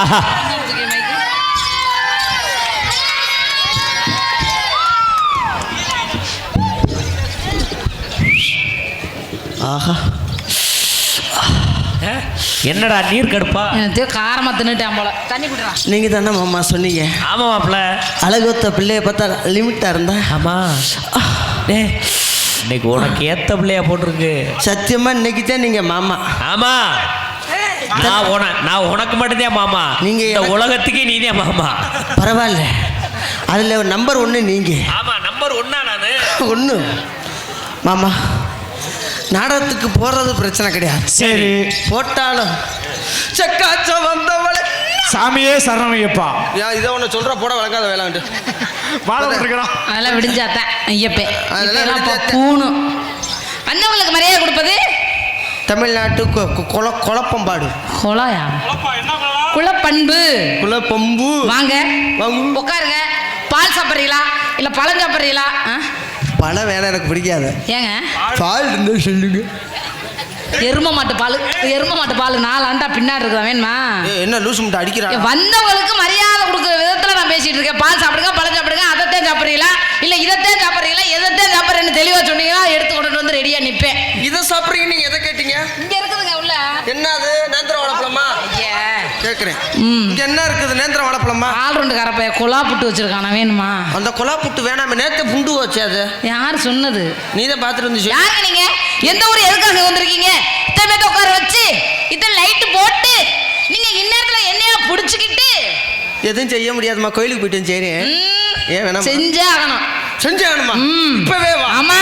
ஆஹா, என்னடா நீர் கடுப்பா? எனக்கு காரமா தின்னுட்டேன் போல. தண்ணி குடுறா. நீங்க தானே மாமா சொன்னீங்க? ஆமா மாப்ள. அழகுத்த பிள்ளைய பார்த்தா லிமிட்டா இருந்தா. ஆமா. இன்னைக்கு உனக்கு ஏத்த பிள்ளையா போட்டிருக்கு. சத்தியமா இன்னைக்கு தான் நீங்க மாமா. ஆமா, நான் உனக்கு மட்டும்தான் மாமா. நீங்க இந்த உலகத்துக்கே நீதான் மாமா. பரவாயில்ல, அதுல நம்பர் 1 நீங்க. ஆமா, நம்பர் 1 நானு. 1 மாமா. நாடகத்துக்கு போறது பிரச்சனை கிடையாது. சரி, போட்டாலும் செக்காச்ச வந்தவளே சாமியே சரணமையப்பா. இதை ஒன்று சொல்ற போட வழங்காத வேளாண்டு அதெல்லாம் விடிஞ்சாத்தான் ஐயப்பே. பூணு வந்தவங்களுக்கு மரியாதை கொடுப்பது தமிழ்நாட்டு குழப்பம்பாடு. கொலையா? குலப்பண்பு. குலப்பம்பு. வாங்க உட்காருங்க. பால் சாப்பிட்றீங்களா இல்லை பழம் சாப்பிட்றீங்களா? பழம் வேணாம், எனக்கு பிடிக்காது. ஏங்க? பால் இருந்தா சொல்லுங்க. எரும மாட்டு பால் 4 ஆண்டா பின்னாடி இருக்குதா? வேணுமா? என்ன லூசு முட்டை அடிக்கிறா? வந்தவங்களுக்கு மரியாதை கொடுக்குற விதத்துல நான் பேசிட்டு இருக்கேன். பால் சாப்பிடுங்க, பழம் சாப்பிடுங்க. அதைத்தான் சாப்பிட்றீங்களா இல்ல இதைத்தான் சாப்பிட்றீங்களா? எதைத்தான் சாப்பிட்றேன்னு தெளிவா சொன்னீங்கன்னா எடுத்து கொண்டு வந்து ரெடியா நிப்பேன். இதை சாப்பிட்றீங்க? நீங்க எதை கேட்டீங்க? இங்க இருக்குதுங்க உள்ள. என்னது? நேந்திர வாழைப்பழமா? கேக்குறேன். இங்க என்ன இருக்குது? நேந்திர வாழைப்பழமா? ஆல்ரவுண்டு கரப்பைய கொலா புட்டு வச்சிருக்கானா? வேணுமா? அந்த கொலா புட்டு வேணாம, நேத்து புண்டு வச்சு. அது யாரு சொன்னது? நீதான் பாத்துட்டு வந்து. யாருங்க நீங்க? எந்த ஊர் எதுக்காக வந்திருக்கீங்க? இத்தனை உட்கார வச்சு இத்தனை லைட்டு போட்டு நீங்க இந்நேரத்துல என்னையா புடிச்சுக்கிட்டு எதுவும் செய்ய முடியாதுமா. கோயிலுக்கு போயிட்டு செய்றேன். ஏன் வேணாம்? செஞ்சே ஆகணும். செஞ்சே ஆகணுமா? இப்பவே வா. ஆமா,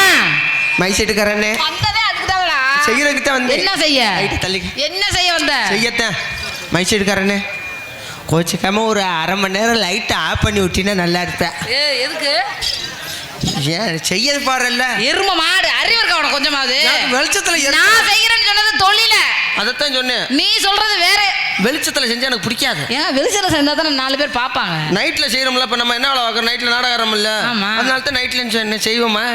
மைசெட்டுக்காரனே வந்ததே அதுக்கு தான்டா. செய்யறதுக்கு தான் வந்து. என்ன செய்ய? தள்ளி என்ன செய்ய வந்த? செய்யத்தான். மைசெட்டுக்காரனே கோச்சிக்காம ஒரு 1/2 மணி நேரம் லைட்டை ஆஃப் பண்ணி விட்டினா நல்லா இருப்பேன். எதுக்கு? ஏன் செய்யது பாருல்ல. எரும மாடு அறிவு இருக்கா உனக்கு கொஞ்சமாவது? வெளிச்சத்துல நான் செய்யறேன்னு சொன்னது தொழில. அதைத்தான் சொன்னேன். நீ சொல்றது வேற. வெளிச்சத்துல செஞ்சா எனக்கு பிடிக்காது. ஏன் வெளிச்சத்துல செஞ்சா தானே 4 பேர் பாப்பாங்க. நைட்ல செய்யறோம்ல. இப்ப நம்ம என்ன வேலை பார்க்கறோம்? நைட்ல நாடகம் இல்ல, அதனால தான் நைட்ல செய்வோமா?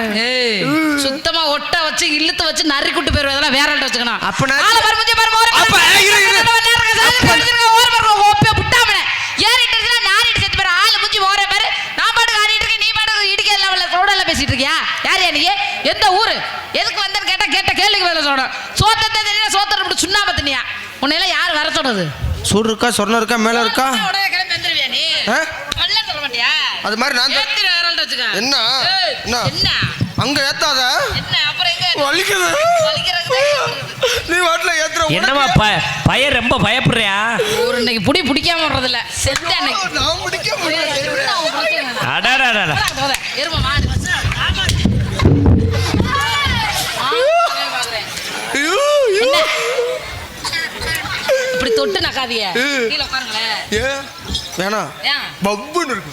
சுத்தமா ஒட்ட வச்சு இழுத்து வச்சு நறுக்கி விட்டு போயிருவோம். அதெல்லாம் வேற ஆள்கிட்ட வச்சுக்கணும். அப்ப நான் பேசிட்டு இருக்கியா? யார் நீ? எந்த ஊரு? எதுக்கு வந்தேன்னு கேட்ட கேள்விக்கு வேலை சொல்லணும். சோத்தத்தை தெரியல, சோத்தரை சுண்ணாம தண்ணியா? உன்னையெல்லாம் யார் வர சொன்னது? சூடு இருக்கா, சொர்ணம் இருக்கா, மேல இருக்கா? கிளம்பி வந்துருவியா நீ? சொல்ல மாட்டியா? அது மாதிரி நான் என்ன என்ன அங்க ஏத்தாத. என்ன அப்புறம் எங்க வலிக்குது? நீ வாட்ல ஏத்துற. என்னமா பய ரொம்ப பயப்படுறியா? ஒரு இன்னைக்கு புடி பிடிக்காம வர்றது இல்ல. செத்த அன்னைக்கு நான் பிடிக்க முடியல. அடடடடட. எரும மாடு. இப்படி தொட்டு நக்காதிய. கீழ உட்காருங்களே. வேணாம். பப்புன்னு இருக்கு.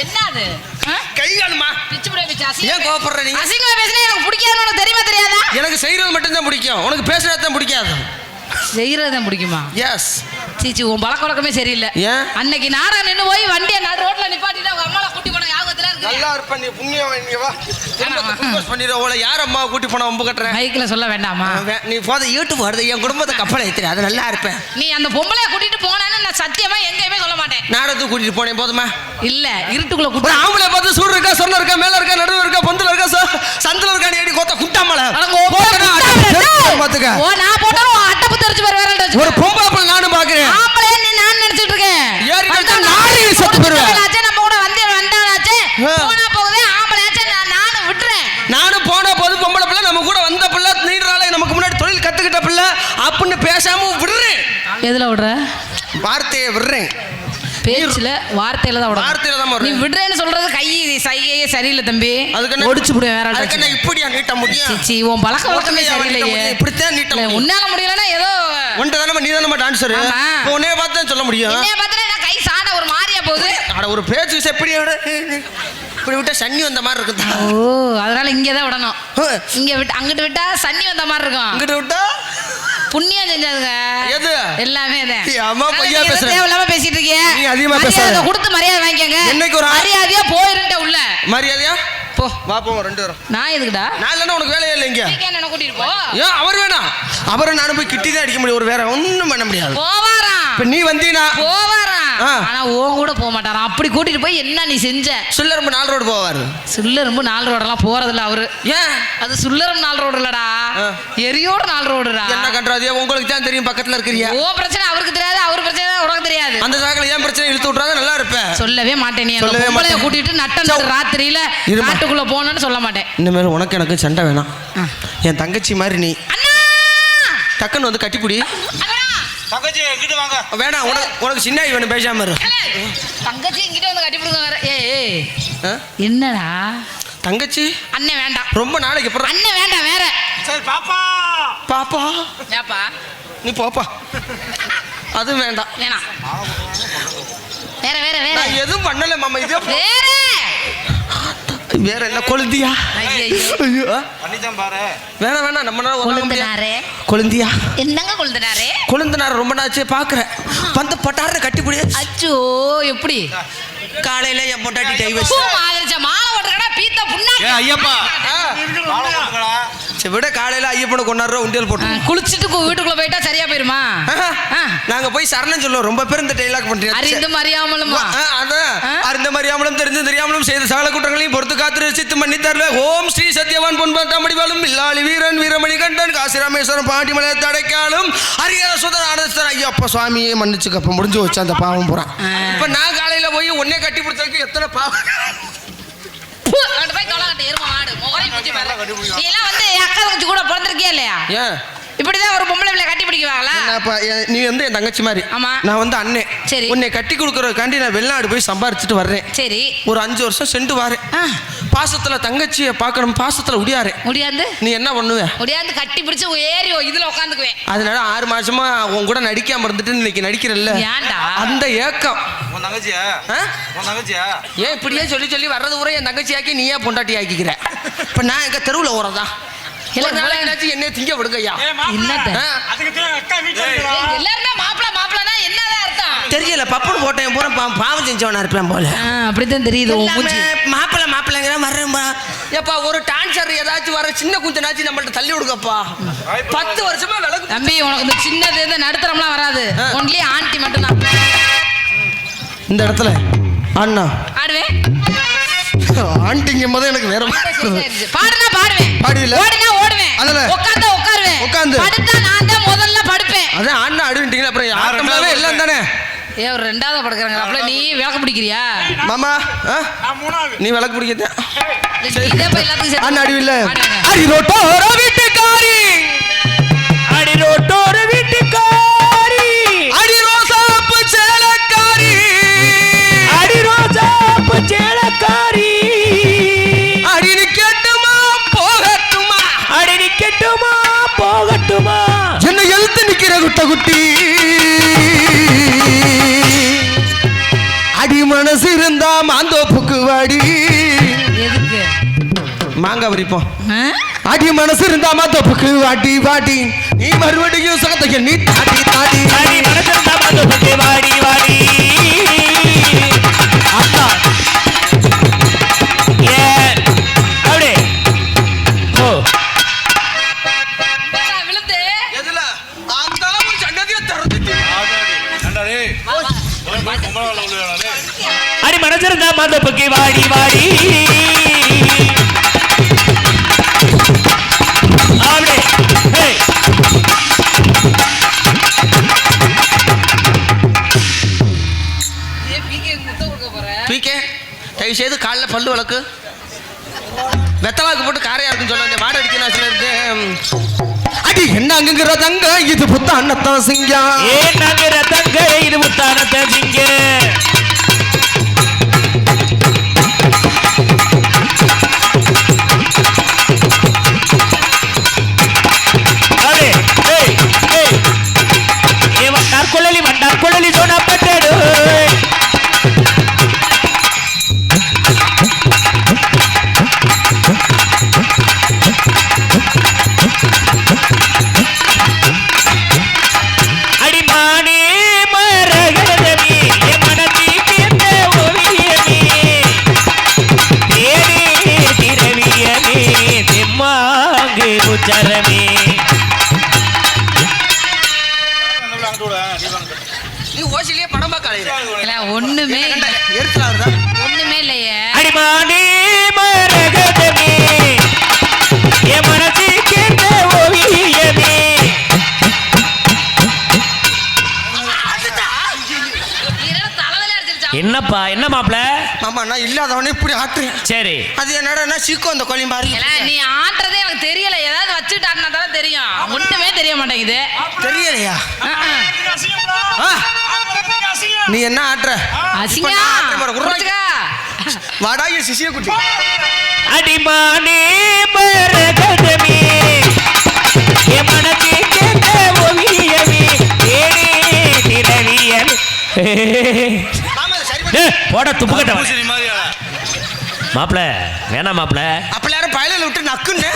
என்னது? கை காணுமா? பிச்சு புடிய பிச்சு. ஏன் கோபப்படுற நீ? அசிங்கமா பேசினா எனக்கு பிடிக்காதுன்னு உனக்கு தெரியுமா தெரியாதா? எனக்கு செய்யறது மட்டும் தான் பிடிக்கும். உனக்கு பேசுறது தான் பிடிக்காது. செய்யறது தான் பிடிக்குமா? எஸ். சீச்சி, உன் பழக்க வழக்கமே சரியில்லை. ஏன்? அன்னைக்கு நாடகம் நின்று போய் வண்டியை நடு ரோட்ல நிப்பாட்டிட்டு அவங்க அம்மாவை கூட்டி போன ஞாபகத்துல இருக்கு. நல்லா இருப்ப நீ புண்ணியம். இங்க வா. பண்ணிடுவோம். யார் அம்மாவை கூட்டி போன ஒம்பு கட்டுறேன்? மைக்கில் சொல்ல வேண்டாமா? நீ போத யூடியூப் வருது. என் குடும்பத்தை கப்பலை ஏத்துற. அது நல்லா இருப்பேன். நீ அந்த பொம்பளைய கூட்டிட்டு போனேன்னு நான் சத்தியமா எங்கேயுமே சொல்ல மாட்டேன். நாடகத்துக்கு கூட்டிட்டு போனேன் போதுமா? இல்ல, இருட்டுக்குள்ள கூட்டி ஆம்பளை பார்த்து சூடு இருக்கா, சொன்ன இருக்கா, மேல இருக்கா, நடுவு இருக்கா, பொந்துல இருக்கா, சந்தில இருக்கா, ஏடி கோத்த குட்டாமல பாத்துக்க. ஓ, நான் போட்டாலும் அட்டப்பு தெரிஞ்சு போற வேற வச்சு. ஒரு பொம்பளை நானும் பாக்குறேன். ஆம்பளை நீ நான் நினைச்சிட்டு இருக்கேன். ஏறி கட்ட நானே செத்து போறேன். நம்ம கூட வந்தானாச்சே. போனா போகுதே ஆம்பளையாச்சே. நானும் விட்டுறேன். நானும் போன போது பொம்பளை பிள்ளை நம்ம கூட வந்த பிள்ளை நீடுறாளே, நமக்கு முன்னாடி தொழில் கத்துக்கிட்ட பிள்ளை அப்படின்னு பேசாம விடுறேன். எதுல விடுற? வார்த்தையை விடுறேன். பேச்சுல வார்த்தையில தான் விடுற. வார்த்தையில தான் நீ விடுறேன்னு சொல்றது கை சைகையே சரியில்லை தம்பி. அதுக்கு ஒடிச்சு போடுவேன் வேற. அதுக்கு நான் இப்படியா நீட்ட முடியும்? சீச்சி, உன் பழக்க வழக்கமே சரியில்லையே. இப்படித்தான் நீட்ட முடியும். உன்னால முடியலன்னா ஏதோ ஒன்றை தானே நீ தானே டான்ஸர். உன்னைய பார்த்து தான் சொல்ல முடியும். என்னைய பார்த்தா நான் கை சாட ஒரு மாதிரியா போகுது. அட ஒரு பேச்சு எப்படி இப்படி விட்டா சன்னி வந்த மாதிரி இருக்குது. ஓ, அதனால இங்கே தான் விடணும். இங்க விட்டு அங்கிட்டு விட்டா சன்னி வந்த மாதிரி இருக்கும். அங்கிட்டு விட்டா புண்ணியம் செஞ்சதுங்க. எது? எல்லாமே தான். அம்மா பையா பேசுற. தேவையில்லாம பேசிட்டு இருக்கீங்க. நீ அதிகமா பேசாத. கொடுத்து மரியாதை வாங்கிக்கங்க. என்னைக்கு ஒரு மரியாதையா போயிருட்ட உள்ள. மரியாதையா போ. வா போ 2 பேரும். நான் எதுக்குடா? நான் இல்லன்னா உனக்கு வேலையே இல்ல. இங்க என்ன கூட்டிட்டு போ. ஏன் அவர் வேணாம்? அவரை நானும் போய் கிட்டி தான் அடிக்க முடியும். ஒரு வேற ஒண்ணும் பண்ண முடியாது. போவாராம். இப்ப நீ வந்தீனா போவாராம். ஆ. ஆனா உன் கூட போக மாட்டாராம். அப்படி கூட்டிட்டு போய் என்ன நீ செஞ்ச? சுல்லரம்பு 4 ரோடு போவாரு. சுல்லரம்பு 4 ரோடெல்லாம் போறதில்ல அவரு. ஏன்? அது சுல்லரம் 4 ரோடு இல்லடா, எரியோட 4 ரோடுடா. என்ன கண்டாதியா? உங்களுக்கு தான் தெரியும், பக்கத்துல இருக்கிறியா. ஓ பிரச்சனை அவருக்கு தெரியாது, அவர் பிரச்சனை உனக்கு தெரியாது. அந்த சாக்கில ஏன் பிரச்சனை இழுத்து விட்றாங்க, நல்லா இருப்பேன். சொல்லவே மாட்டேன். நீ சொல்லவே பொம்பளைய மாட்டேன். கூட்டிட்டு நட்ட ராத்திரியில இருமா. காட்டுக்குள்ள போனேன்னு சொல்ல மாட்டேன். இனிமேல் உனக்கு எனக்கு சண்டை வேணாம். என் தங்கச்சி மாதிரி நீ அண்ணா டக்குன்னு வந்து கட்டிப்பிடி. தங்கச்சி எங்கிட்ட வாங்க. வேணாம், உனக்கு சின்ன வேணும், பேசாம இரு. தங்கச்சி என்கிட்ட வந்து கட்டி பிடிங்க வேற. ஏய் ஆ? என்னடா தங்கச்சி அண்ணன் வேண்டாம். ரொம்ப நாளைக்கு அப்புறம் அண்ணன் வேண்டாம் வேற. சரி பாப்பா. பாப்பா ஏப்பா நீ போப்பா, அது வேண்டாம். வேணாம். வேற வேற வேற நான் எதுவும் பண்ணல மாமா. இதே வேற வேற என்ன கொழுந்தியா? ஐயோ. பண்ணிதான் பாரு. வேணாம் வேணாம், நம்ம நாள் கொழுந்தனாரே. கொழுந்தியா என்னங்க கொழுந்தனாரே? கொழுந்தனார் ரொம்ப நாச்சு பாக்குறேன். வந்து பட்டார கட்டிப்பிடி. அச்சோ எப்படி காலையில என் பொண்டாட்டி டைவர்ஸ். மாதிரிச்ச மாலை ஓட்டுறடா பீத்த புண்ணா. ஐயப்பா விட காலையில ஐயப்பனை கொண்டாடுற உண்டியல் போட்டு குளிச்சிட்டு வீட்டுக்குள்ள போயிட்டா சரியா போயிருமா? நாங்க போய் சரணம் சொல்லுவோம். ரொம்ப பேர் இந்த டைலாக் பண்றீங்க. அறிந்தும் அறியாமலுமா? அறிந்தும் அறியாமலும் தெரிந்து தெரியாமலும் செய்த சகல குற்றங்களையும் பொறுத்து காத்து ரசித்து மன்னி தரல. ஓம் ஸ்ரீ சத்யவான் பொன்பாமடிவாளும் இல்லாளி வீரன் வீரமணி கண்டன் காசி ராமேஸ்வரம் பாண்டிமலை தடைக்காலும் அரிய சுதன் ஆனந்தன் ஐயப்பா சுவாமியே மன்னிச்சுக்கப்ப முடிஞ்சு வச்சு அந்த பாவம் போறான். இப்ப நான் காலையில போய் உன்னை கட்டி பிடிச்சதுக்கு எத்தனை பாவம். கூட பிறந்திருக்கியா இல்லையா? ஏன் இப்படிதான் ஒரு பொம்பளை பிள்ளை கட்டி பிடிக்குவாங்களா? நீ வந்து என் தங்கச்சி மாதிரி. ஆமா. நான் வந்து அண்ணன். சரி. உன்னை கட்டி கொடுக்கறதுக்காண்டி நான் வெளிநாடு போய் சம்பாரிச்சுட்டு வர்றேன். சரி. ஒரு 5 வருஷம் சென்று வாரேன். பாசத்துல தங்கச்சியை பார்க்கணும், பாசத்துல முடியாரு. முடியாது. நீ என்ன பண்ணுவ? முடியாது, கட்டி பிடிச்சு ஏறி இதுல உட்காந்துக்குவேன். அதனால 6 மாசமா உன் கூட நடிக்காம இருந்துட்டு இன்னைக்கு நடிக்கிறல்ல, ஏன்டா அந்த ஏக்கம். உன் தங்கச்சியா? உன் தங்கச்சியா? ஏன் இப்படியே சொல்லி சொல்லி வர்றது ஊரே என் தங்கச்சியாக்கி நீயே பொண்டாட்டி ஆக்கிக்கிற. இப்ப நான் எங்க தெருவுல ஓரதான் என்ன திங்க விடுங்கய்யா. எல்லாருமே மாப்பிள மாப்பிளனா என்னதான் அர்த்தம் தெரியல. பப்புன்னு போட்டேன் பூரா பாவம் செஞ்சவனா இருப்பேன் போல. அப்படித்தான் தெரியுது. மாப்பிள்ள மாப்பிள்ளைங்கிற வர்றேன்பா. ஏப்பா ஒரு டான்சர் ஏதாச்சும் வர சின்ன குஞ்சனாச்சும் நம்மள்ட்ட தள்ளி விடுங்கப்பா. 10 வருஷமா விளக்கு தம்பி. உனக்கு இந்த சின்னது இந்த நடுத்தரம்லாம் வராது. ஒன்லி ஆண்டி மட்டும் தான். இந்த இடத்துல அண்ணா ஆடுவேன். ஆண்டிங்க போது எனக்கு வேற பாடுனா பாடுவேன், பாடுவில்ல, ஓடுனா ஓடுவேன், அதுல உட்கார்ந்தா உட்காருவேன், உட்கார்ந்து படுத்தா நான் தான் முதல்ல படுப்பேன். அதான் ஆண்ணா அடுவிட்டீங்களா அப்புறம் ஆட்டம்லாவே எல்லாம் தானே. ஏ ஒரு 2வது படுக்கறாங்க. அப்பல நீ விளக்கு பிடிக்கிறியா மாமா? நான் 3வது. நீ விளக்கு பிடிக்கதே. இதே போய் எல்லாத்துக்கும் அண்ணா அடுவில்ல. அடி ரோட்டோர வீட்டுக்காரி, அடி ரோட்டோர வீட்டுக்காரி, அடி ரோசாப்பு சேலக்காரி, அடி ரோசாப்பு சேலக்காரி, அடி நிக்கட்டுமா போகட்டுமா, அடி நிக்கட்டுமா போகட்டுமா, என்ன எழுத்து நிக்கிற குட்ட குட்டி, அடி மனசு இருந்தா மாந்தோப்புக்கு வாடி. எதுக்கு மாங்காய் வரிப்போம். அடி மனசு இருந்தா மாந்தோப்புக்கு வாடி வாடி, நீ மறுபடியும் சுகத்தைய நீ தாடி தாடி, அடி மனசு இருந்தா மாந்தோப்புக்கு வாடி வாடி. அண்ணா ஏ அப்படியே ஓ விழுந்து எதுல அந்த சண்டதிய தரதுக்கு அடி மனசு இருந்தா மாந்தோப்புக்கு வாடி வாடி. அப்படியே ஏய் பீக்கே தயவு செய்து காலைல பல்லு வளர்க்கு. வெத்தலாக்கு போட்டு காரையா இருக்குன்னு சொல்ல வாடை அடிக்கணும் சொல்லிருக்கு. அடி என்ன அங்குங்கிற தங்க இது புத்த அன்னத்தான் சிங்கா, ஏன் நகர தங்க இது முத்தானத்தை சிங்க. அப்படியே ஏய் ஏய் ஏ வண்டார் கொள்ளலி சொன்னப்பட்டடு. அடிமானே மரகதவி மனதி நீ ஓசிலேயே படம் பார்க்க அலையிற. இல்ல, ஒண்ணுமே இல்ல. எரிச்சலா வருதா? ஒண்ணுமே இல்லையே. அடிமானே மரகதமே என் மனசு கேட்ட ஓவியமே. நீ என்ன தலைவலி அடிச்சிருச்சா? என்னப்பா என்ன மாப்பிள? மாமா நான் இல்லாதவனே இப்படி ஆட்டுறேன். சரி அது என்னடா சீக்கிரம் அந்த கோழியும் பாரு. இல்ல, நீ ஆட்டுறதே எனக்கு தெரியல. ஏதாவது வச்சுட்டு ஆட்டினா தானே தெரியும். ஒண்ணுமே தெரிய மாட்டேங்குது. தெரியலையா? அசிங்கம்டா. ஆ, அசிங்கம். நீ என்ன ஆட்டுற? அசிங்கா. இப்ப நான் ஆட்டுறேன் பாரு, உருளைக்கு. குடிச்சுக்க. வாடா என் சிசிய குட்டி. அடிமானே மரகதமே என் மனசு கேட்ட ஓவியமே ஏனே திரவியல். மாமா இதை சரி பண்ணு. போட துப்புக்கட்ட பூசணி மாதிரியா? மாப்பிள வேணாம் மாப்பிள. அப்ப எல்லாரும் பயலில் விட்டு நக்குன்னு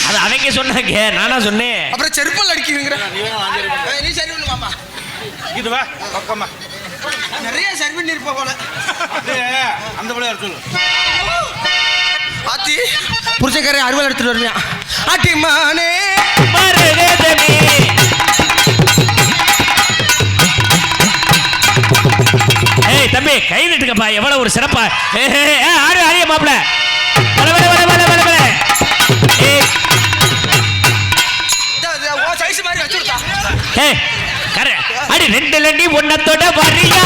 அது அவங்க சொன்னாங்க, நானா சொன்னேன். அப்புறம் செருப்பல் அடிக்கிறீங்கிற. நீ வேணா வாங்கி ஏய், நீ சரி பண்ணு மாமா. இது வா பக்கமா நிறைய சரி பண்ணி இருப்ப போல. அப்படியே அந்த பிள்ளையார் சொல்லு. ஆத்தி புருஷக்காரன் அறுவல் எடுத்துட்டு வருவியான். ஆட்டிமானே மரகதமே ஏய் தம்பி கை நிட்டுக்கப்பா, எவ்வளவு ஒரு சிறப்பா. ஆடு ஆடிய மாப்பிள வர வர வர வர வர வர. ஏய் ஓ சைஸ் மாதிரி வச்சுருக்கா. ஏய் கர அடி ரெண்டுல நீ ஒன்னத்தோட வரியா,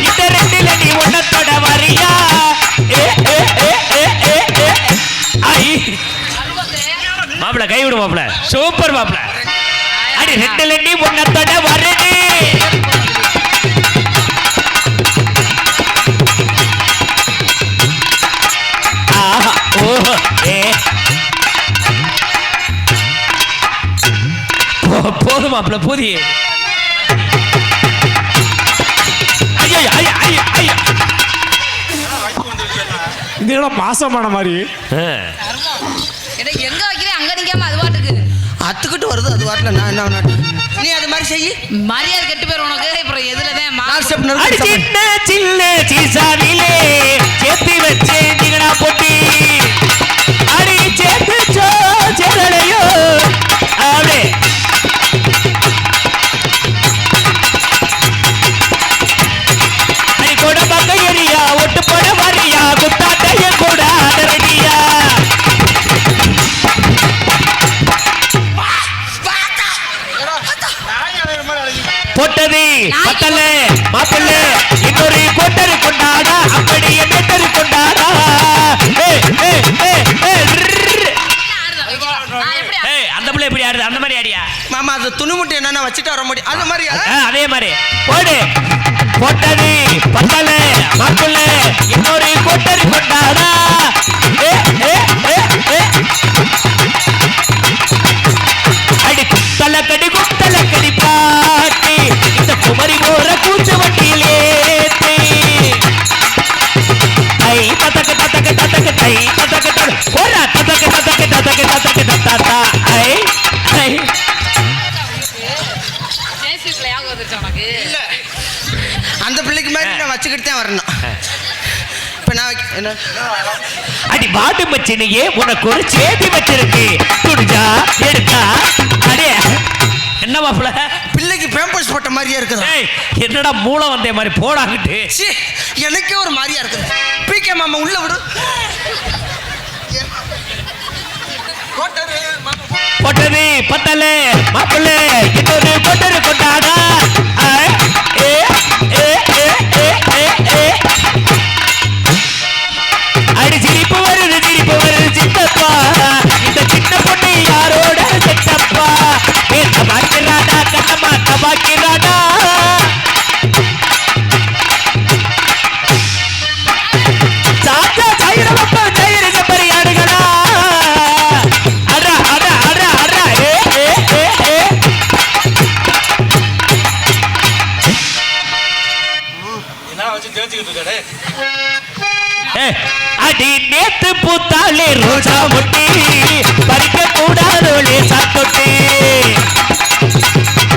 இந்த ரெண்டுல நீ ஒன்னத்தோட வரியா. ஏ ஏ ஏ ஏ ஏ ஏ ஐ மாப்பிள கை விடு மாப்பிள, சூப்பர் மாப்பிள. அடி ரெண்டுல நீ ஒன்னத்தோட வரடி. ஆஹா ஓஹோ ஏ போதும் மாப்பிள போதி. ஐயா ஐயா ஐயா ஐயா இது என்ன மாசமான மாதிரி? எங்க வைக்கிறேன் அங்க நிக்காம அது பாட்டுக்கு அத்துக்கிட்டு வருது அது வாட்டில். நான் என்ன பண்ணாட்டு நீ அது மாதிரி செய்யி. மரியாதை கெட்டு போயிரும் உனக்கு. அப்புறம் எதுலதான் நாலு ஸ்டெப் அடி நறுக்கு சின்ன சின்ன சீசாவிலே சேர்த்து வச்சே நீங்கடா பொட்டி. அடி சேர்த்து சேரலையோ ஆவே. அடி கூட பக்க எரியா ஒட்டு போட வரியா குத்தாட்டைய கூட ரெடியா. போட்டது பத்தல மாப்பிள்ள இன்னொரு கொட்டரு கொண்டாடா அப்படியே மெட்டரு கொண்டாடா. அந்த பிள்ளை எப்படி ஆடுது அந்த மாதிரி ஆடியா மாமா அது துணிமுட்டை என்னன்னா வச்சுட்டு வர முடியும் அது மாதிரியா? அதே மாதிரி போடு. போட்டது பத்தல மாப்பிள்ள இன்னொரு கொட்டரு கொண்டாடா. அடி குத்தலக்கடி குத்தலக்கடி பாட்டி இந்த குமரி போற கூச்சு வண்டியிலே தை தத்தக்க தத்தக்க தத்தக்க தை தத்தக்க தத்தக்க போறா தத்தக்க தத்தக்க தத்தக்க தத்தக்க தத்தாத்தா ஐ ஐ. உனக்கு இல்ல அந்த பிள்ளைக்கு மாதிரி நான் வச்சுக்கிட்டு தான் வரணும். இப்ப நான் என்ன அடி வாட்டு மச்சினையே உனக்கு ஒரு சேதி வச்சிருக்கு துடிஞ்சா எடுத்தா அடே என்ன மாப்பிள பிள்ளைக்கு பேம்பர்ஸ் போட்ட மாதிரியா இருக்குது. ஏய் என்னடா மூளை வந்தே மாதிரி போடாங்கிட்டு. சீ, எனக்கே ஒரு மாதிரியா இருக்குது. பிகே மாமா உள்ள விடு. போட்டது பத்தல மாப்பிள்ள இன்னொரு கொட்டரு கொண்டாடா. ஏ ஏ ஏ ஏ ஏ ஏ அடி சிரிப்பு வருது சித்தப்பா இந்த சின்ன பொண்ணு யாரோட செட்டப்பா. பேச மாக்கிறாடா கண்ண மாட்ட மாக்கிறாடா. சாத்தா சைரவப்பா சைரஜ பரியாடுகளா. அடா அடா அடா அடா ஏ ஏ ஏ ஏ என்ன வச்சு தேய்ச்சிக்கிட்டு இருக்காரு? அடி நேத்து பூத்தாலே ரோஜா முட்டி பறிக்க கூடாதோலே சாத்தொட்டி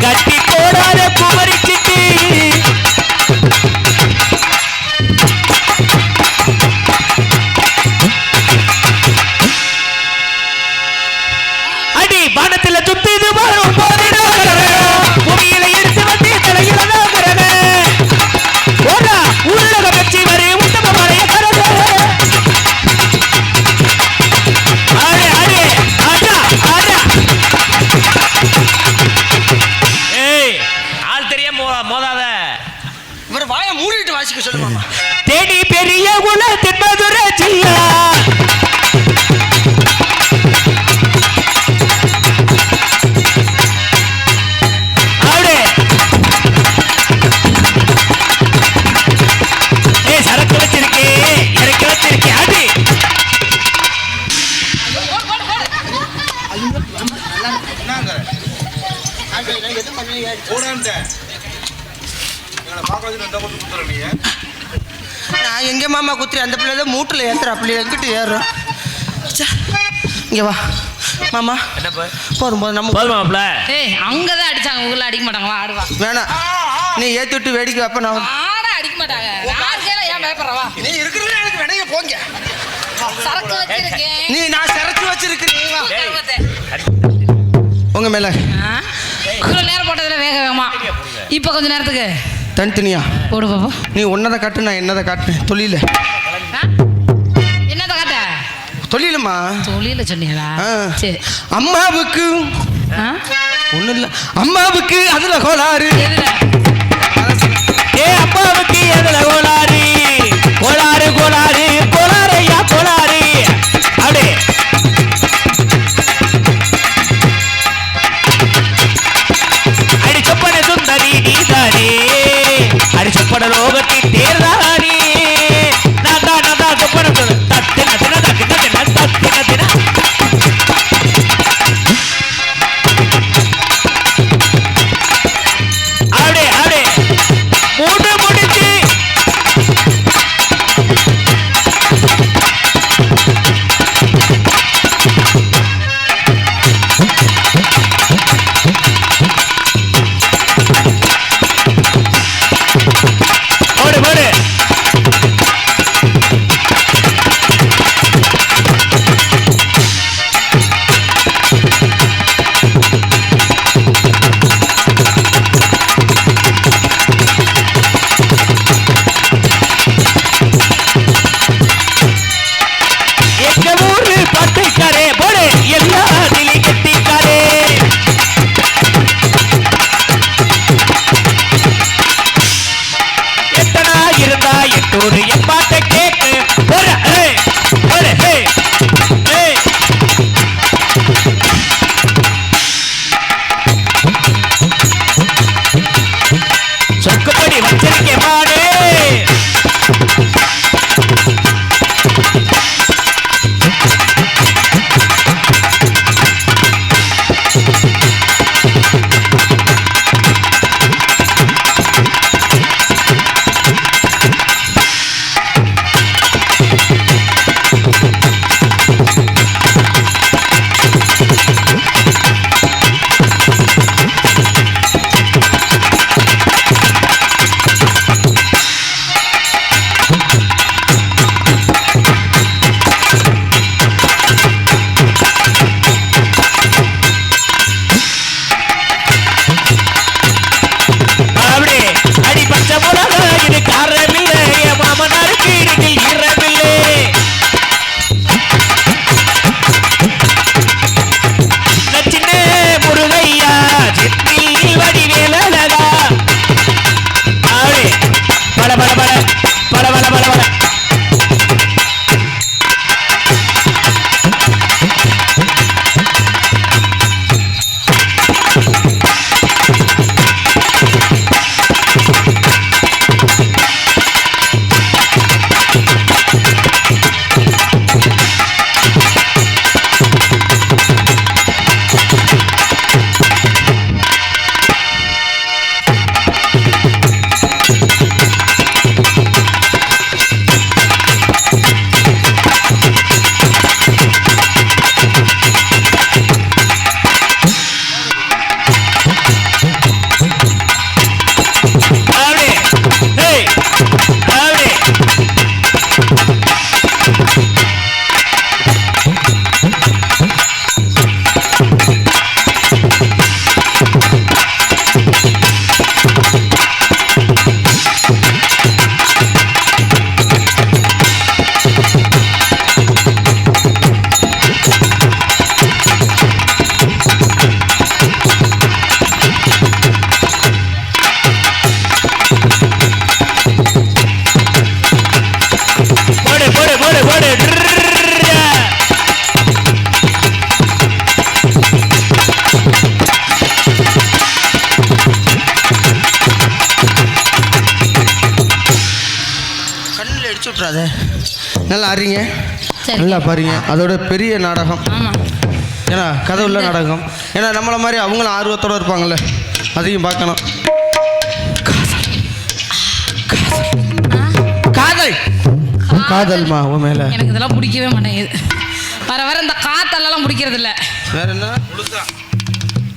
கட்டி போடாத குமரி சிட்டி. அடி வானத்துல சுத்திது வரும் போது பூமியில எடுத்து வந்து வாசிக்க சொல்லு மாமா. தேடி பெரிய குல தென்மதுர ஜில்லா அவளே சரக்கு வச்சிருக்கே இறக்கி வச்சிருக்கே அது என்னங்க போடான்ட்டேன் எங்களை பார்க்க வச்சு ரெண்டா போட்டு கொடுத்துறேன் நீ நான் எங்க மாமா குத்துறேன், அந்த பிள்ளை தான் மூட்டில் ஏத்துற, அப்படி எங்கிட்டு ஏறுறோம். இங்க வா மாமா. என்னப்பா போதும் போதும் நம்ம போதுமாப்ல ஏய் அங்கதான் அடிச்சாங்க, உங்களை அடிக்க மாட்டாங்க. வா ஆடுவா. வேணாம், நீ ஏத்தி விட்டு வேடிக்கை வைப்ப. நான் ஆட அடிக்க மாட்டாங்க. யாருக்கேல ஏன் பயப்படுறவா? நீ இருக்கிறது எனக்கு வேணைய போங்க. சரக்கு வச்சிருக்கேன். நீ நான் சரச்சு வச்சிருக்கிறேன் உங்க மேல. இவ்வளவு நேரம் போட்டதுல வேக வேகமா இப்ப கொஞ்ச நேரத்துக்கு தனித்தனியா போடு பாப்பா. நீ உன்னதை காட்டு, நான் என்னதை காட்டுறேன். தொழில என்னத காட்ட? தொழிலுமா? தொழில சொன்னீங்களா? சரி. அம்மாவுக்கு ஒண்ணும் இல்ல, அம்மாவுக்கு அதுல கோளாறு. எதுல? அம்மாவுக்கு எதுல கோளாறு? கோளாறு கோளாறு கோளாறு ஐயா கோளாறு. அப்படியே அடிச்சப்பட சுந்தரி நீதானே, அடிச்சப்பட லோகத்தின் தேர்தானே. நான் தான் சொப்பன சொல்லு தத்தின தின தத்தின தின தத்தின தின. அப்படியே அப்படியே மூடு முடிச்சு போடு போடு. எங்க ஊரு பாட்டுக்காரே போடு எல்லாத்திலையும் கட்டிக்காரே. எத்தனா இருந்தா எட்டூரு என் பாட்டை கேட்டு போற. போடு சொக்குப்படி வச்சிருக்கேன் மாடு. விட்டுறாத. நல்லா அறிங்க, சரி. நல்லா பாருங்க. அதோட பெரிய நாடகம், ஆமா, ஏன்னா கதை உள்ள நாடகம். ஏன்னா நம்மளை மாதிரி அவங்களும் ஆர்வத்தோடு இருப்பாங்கள்ல, அதையும் பார்க்கணும். காதல் காதல்மா உன் மேல எனக்கு இதெல்லாம் பிடிக்கவே மாட்டேங்குது. வர வர இந்த காத்தெல்லாம் பிடிக்கிறது இல்ல. வேற என்ன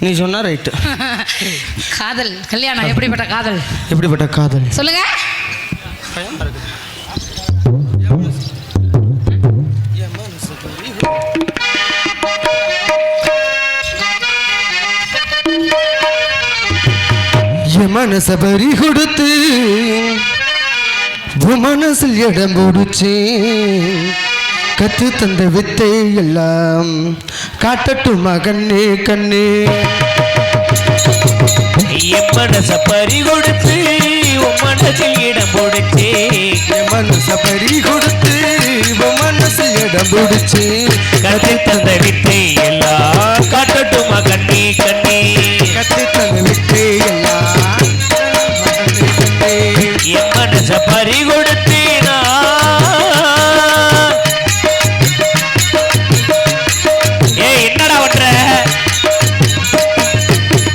நீ சொன்னா ரைட்டு. காதல் கல்யாணம் எப்படிப்பட்ட காதல்? எப்படிப்பட்ட காதல் சொல்லுங்க. மனச பறி கொடுத்து மனசில் இடம் கொடுச்சு கற்று தந்த வித்தை எல்லாம் காட்டட்டுமா கண்ணே கண்ணே. என் மனச பறி கொடுத்து உன் மனசில் இடம் கொடுச்சு, என் மனச பறி கொடுத்து உன் மனசில் இடம் கொடுச்சு கற்று தந்த வித்தை எல்லாம் காட்டட்டுமா கண்ணே கண்ணே. கற்று தந்த வித்தை எல்லாம் என் மனச பறி கொடுத்தீனா என்னடா பண்ற?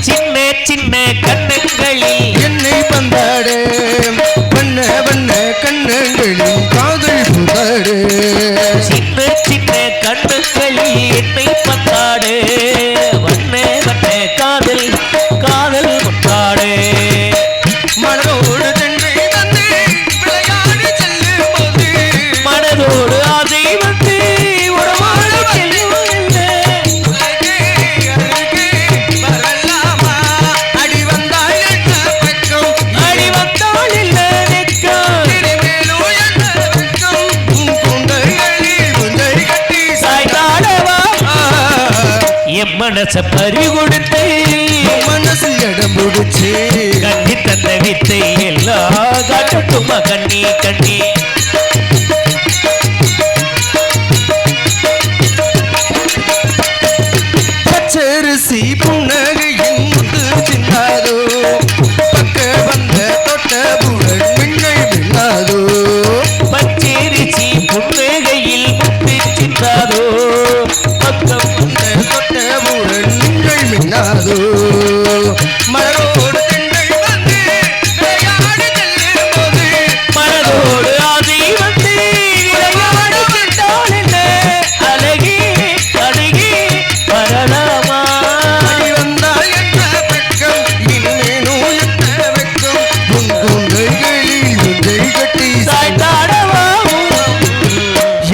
சின்ன சின்ன கண்ணங்களில் என்னை பந்தாடு வண்ண வண்ண கண்ணங்களில் காதல் புதாடு. சின்ன சின்ன கண்ணங்களில் என்னை பந்தாடு வண்ண வண்ண காதல் காதல் முத்தாடு. மனதோடு தன்னை தந்து விளையாடி செல்லும் போது மனதோடு ஆசை வந்து உடமாட செல்லுவதில்லை. அழகே அழகே வரலாமா அடி வந்தாள் என்ன பக்கம் அடி வந்தாள் இல்லை நெக்கம் இனிமேலும் என்ன பக்கம் குண்டைகளில் குண்டை கட்டி சாய்ந்தாடவா என் மனச பறி கொடுத்து மனசில் இடம் பிடிச்சு கண்ணி தந்த வித்தை எல்லாம் காட்டட்டுமா கண்ணி கண்ணி. பச்சரிசி புன்னகையின் முத்து சின்னாதோ பக்க வந்த தொட்ட புகழ் மின்னை மின்னாதோ. பச்சரிசி புன்னகையில் முத்து சிந்தாதோ பக்கம் வந்த தொட்ட புகழ் மின்னை மின்னாதோ. மலரோடு தென்னை வந்து விளையாடி செல்லும் போது மனதோடு ஆசை வந்து விளையாட சென்றாள் என்ன அழகி அழகி வரலாமா அடி வந்தால் என்ன பக்கம் இனிமேலும் என்ன வெக்கம் உன் குண்டைகளில் குண்டை கட்டி சாய்ந்தாடவா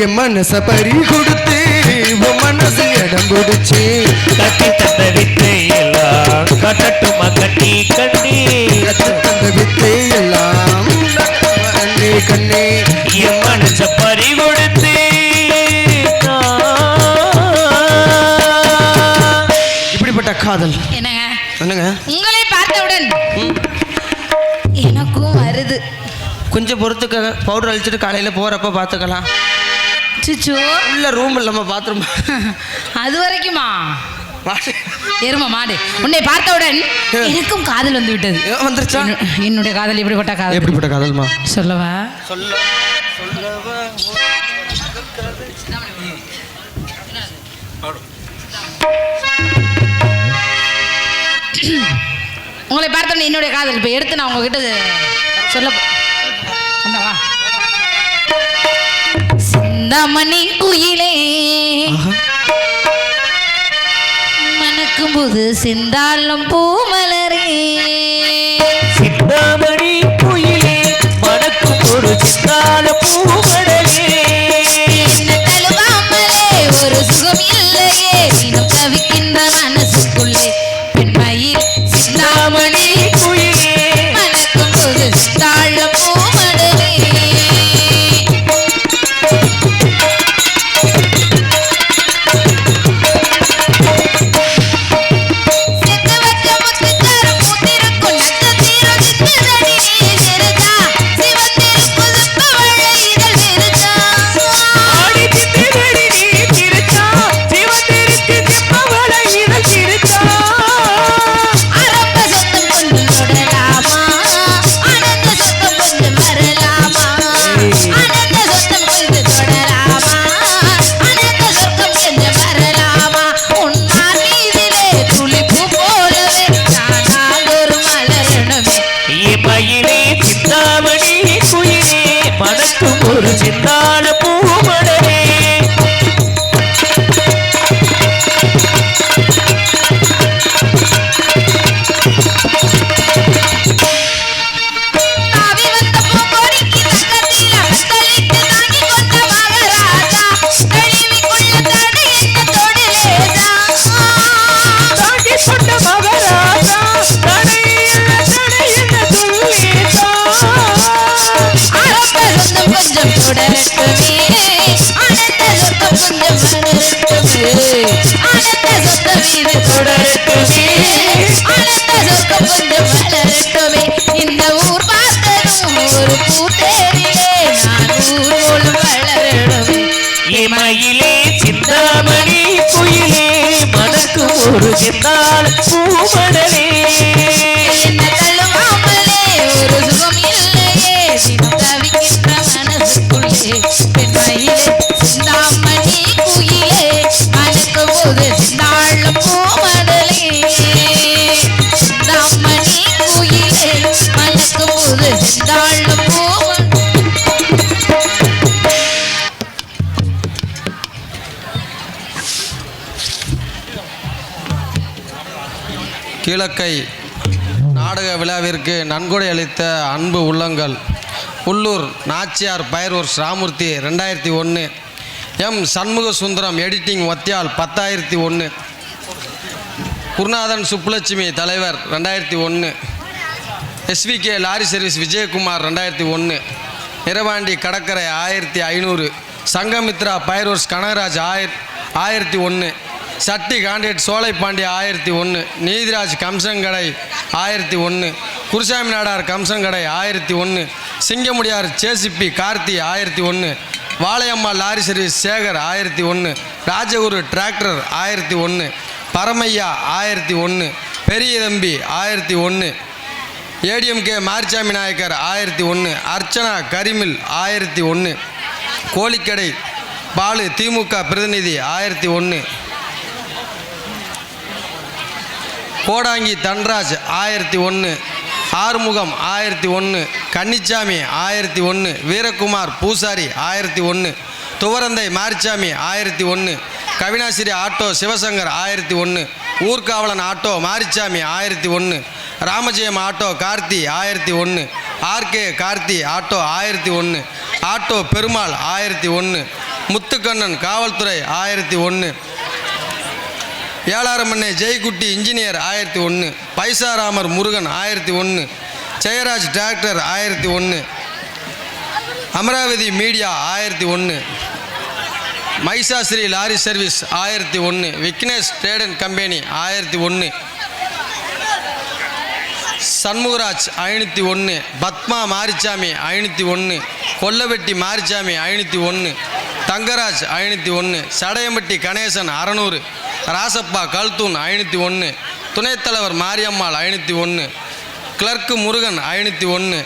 என் மனச பறி கொடுத்து உன் மனசு இடம் கொடுச்சு கட்டி தந்த வித்தை எல்லாம் கட்டட்டுமா கண்ணி கண்ணி. தந்த வித்தை எல்லாம் கண்ணே கண்ணே. என் மனச பறி கொடுத்து இப்படிப்பட்ட காதல் என்னங்க என்னங்க உங்களை பார்த்தவுடன் எனக்கும் வருது. கொஞ்சம் பொறுத்துக்க, பவுடர் அழிச்சிட்டு காலையில் போகிறப்ப பார்த்துக்கலாம். சுச்சோ உள்ள ரூம் இல்லாம பாத்ரூம் அது வரைக்குமா? எரும மாடு. உன்னை பார்த்தவுடன் எனக்கும் காதல் வந்து விட்டது. வந்துருச்சா? என்னுடைய காதல் எப்படிப்பட்ட காதல்? எப்படிப்பட்ட காதல்மா? சொல்லவா? உங்களை பார்த்தோன்னே என்னுடைய காதல் இப்போ எடுத்து நான் உங்ககிட்ட சொல்ல வா. சிந்தாமணி குயிலே மணக்கும் போது சிந்தாலும் பூமலரே. சிந்தாமணி குயிலே மணக்கும் ஒரு சிந்தால பூமடலே. என்ன தழுவாமலே ஒரு சுகம் இல்லையே தினம் தவிக்கின்ற மனசுக்குள்ளே பெண்மையில் சிந்தாமணி குயிலே மணக்கும் போது சிந்தாலும் பூமலரே. செத்து வச்ச முத்துக்கள் வளரட்டுமே ஆனந்த சொர்க்கம் கொஞ்சம் வளரட்டுமே ஆனந்த சொத்த வீடு தொடரட்டுமே ஆனந்த சொர்க்கம் கொஞ்சம் வளரட்டுமே இந்த ஊர் பார்த்ததும் ஒரு பூத்தேரிலே நான் ஊர்வலம் வளரணுமே இமையிலே சிந்தாமணி குயிலே மனக்கு ஒரு செந்தால் பூமடலே என்ன தள்ளுவாமலே ஒரு சுகம் இல்லையே தினம் தவிக்கின்ற மனசுக்குள்ளே பெண்மையிலே சிந்தாமணி குயிலே மனக்கு போது சிந்தாள் பூமடலே சிந்தாமணி குயிலே மனக்கு போது சிந்தாள் பூமடலே கீழக்கை நாடக விழாவிற்கு நன்கொடை அளித்த அன்பு உள்ளங்கள் உள்ளூர் Nachiyar fireworks Ramoorthy 2001, M Shanmuga Sundaram editing ஒத்தியால் 10,001, குருநாதன் சுப்புலட்சுமி தலைவர் 2001, எஸ்விகே லாரி சர்வீஸ் விஜயகுமார் 2001, இரவாண்டி கடற்கரை 1500, சங்கமித்ரா பயர்வர்ஸ் கனகராஜ் 1001, சட்டி காண்டேட் சோலைப்பாண்டி 1001, நீதிராஜ் கம்சங்கடை 1001, குருசாமி நாடார் கம்சங்கடை 1001, சிங்கமுடியார் சேசிப்பி Karthi 1001, Valaiyamma lorry service Sekar 1001, Rajaguru tractor 1001, Paramaiya 1001, பெரிய தம்பி 1001, ஏடிஎம்கே மாரிச்சாமி நாயக்கர் 1001, அர்ச்சனா கரிமில் 1001, கோழிக்கடை பாலு திமுக பிரதிநிதி 1001, கோடாங்கி தன்ராஜ் 1001, ஆறுமுகம் 1001, கன்னிச்சாமி 1001, வீரகுமார் பூசாரி 1001, துவரந்தை மாரிச்சாமி 1001, கவினாசிரி ஆட்டோ சிவசங்கர் 1001, ஊர்காவலன் auto Marichamy 1001, Ramajayam auto Karthi 1001, RK Karthi auto 1001, auto Perumal 1001, Muthukannan காவல்துறை 1001, ஏழாரமண்ணே ஜெய்குட்டி இன்ஜினியர் 1001, பைசாராமர் முருகன் 1001, ஜெயராஜ் டிராக்டர் 1001, அமராவதி மீடியா 1001, மைசாஸ்ரீ lorry service 1001, Vignesh trade and company 1001, Shanmugaraj 501, Padma Marichamy 501, Kollavetti Marichamy 501, Thangaraj 501, Sadaiyampatti Ganesan 600, Rasappa கல்தூன் 501, துணைத்தலைவர் மாரியம்மாள் 501, கிளர்க்கு முருகன் 501,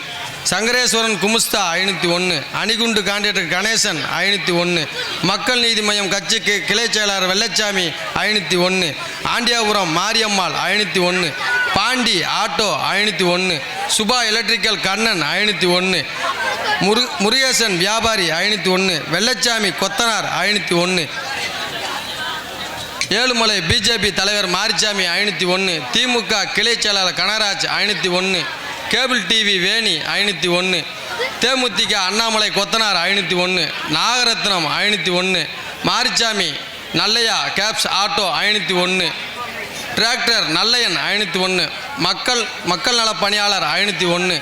சங்கரேஸ்வரன் குமுஸ்தா 501, அணிகுண்டு காண்டியேட்டர் கணேசன் 501, மக்கள் நீதி மய்யம் கட்சிக்கு கிளை செயலாளர் வெள்ளச்சாமி 501, ஆண்டியாபுரம் மாரியம்மாள் 501, பாண்டி ஆட்டோ 501, சுபா எலக்ட்ரிக்கல் கண்ணன் 501, முருகேசன் வியாபாரி 501, வெள்ளச்சாமி கொத்தனார் 501, ஏழுமலை பிஜேபி தலைவர் மாரிச்சாமி 501, திமுக கிளை செயலாளர் கனகராஜ் 501, கேபிள் டிவி வேணி 501, தேமுதிக அண்ணாமலை கொத்தனார் 501, Nagarathnam 501, Marisamy Nallaiya caps auto 501, tractor Nallaiyan 501, மக்கள் நல பணியாளர் 501.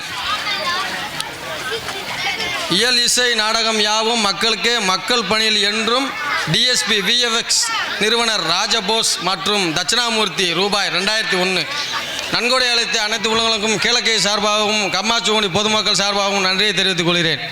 இயல் இசை நாடகம் யாவும் மக்களுக்கே, மக்கள் பணியில் என்றும். டிஎஸ்பி விஎஃப்எக்ஸ் நிறுவனர் ராஜபோஸ் மற்றும் தட்சிணாமூர்த்தி ரூபாய் 2001. நன்கொடை அளித்த அனைத்து உள்ளங்களுக்கும் கீழக்கை சார்பாகவும் கம்மாச்சுகுடி பொதுமக்கள் சார்பாகவும் நன்றியை தெரிவித்துக் கொள்கிறேன்.